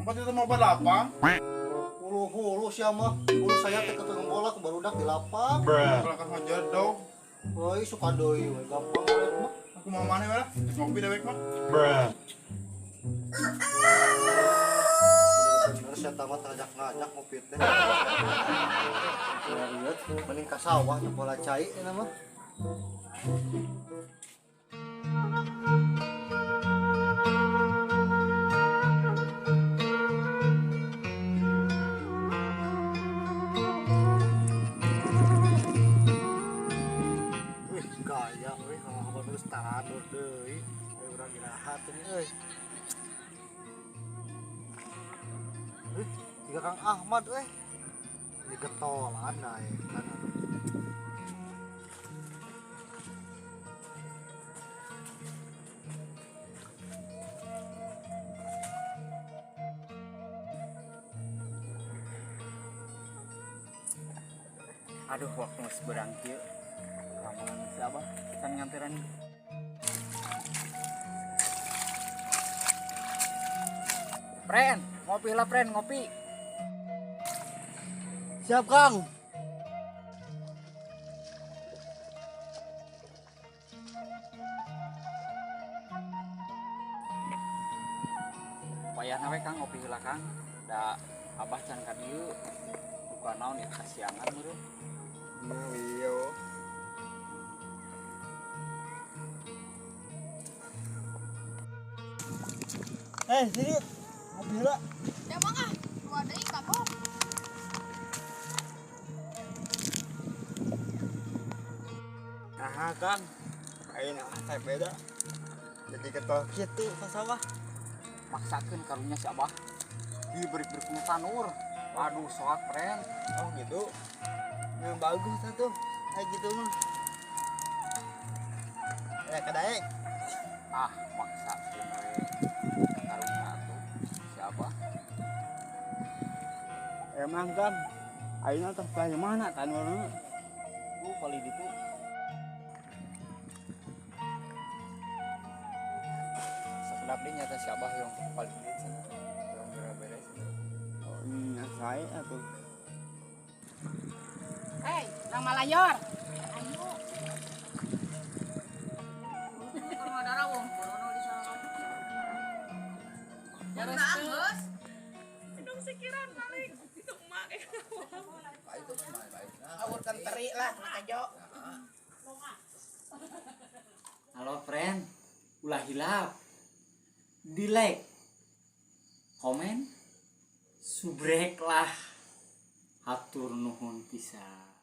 Tempat itu mau balapang. Hulu siapa? Hulu saya teh ketemu bola ke barudak di lapang. Berangkat ngajar dong. Woi suka doi, we gampang we mah. Aku mau mana ya? Ngopi dewek mah. Bener saya tamat ngajak ngopi teh. Ya lihat, mending ka sawah teh bola cai eta mah. Wih, gaya we kalau terus taratur deui. Urang irahat teh euy. Tiga Kang Ahmad ini getolan dah kan. Aduh, waktu masih berangkil. Ramalan siapa? Kan nganteran. Pren, ngopi lah Pren, ngopi. Siap Kang. Payah nawe Kang ngopi heula Kang. Da abah can ka dieu. Bukan naon ya kasiangan meureun. Nah, iya. Sini. Ngopi lah. Ya bang ah, lu ada ikan kok. Nah, Kang. Ayeuna teh beda. Jadi ketol kitu ka sawah. Maksakeun karunya si abah. Diberi-beri punya tanur. Waduh, soak Pren. Oh, gitu. Yang bagus tuh. Kayak gitu mah. Ya kadaek. Ah, maksakeun we. Karunya atuh si abah. Emang Kang. Ayeuna teh kayak mana tanurna? Kali ditu. Sekedap dia nyata si abah yang paling duit sana. Yang beres-beres. Oh, ini saya atuh. Hei, Bang Malayor. Ayo. Kalau ada rawong, kono di sana. Ya Bos. Dong sekiran paling itu mak. Awurkan teri lah, nakajo. Halo friend, ulah hilap. Di like, komen, subrek lah. Hatur nuhun pisan.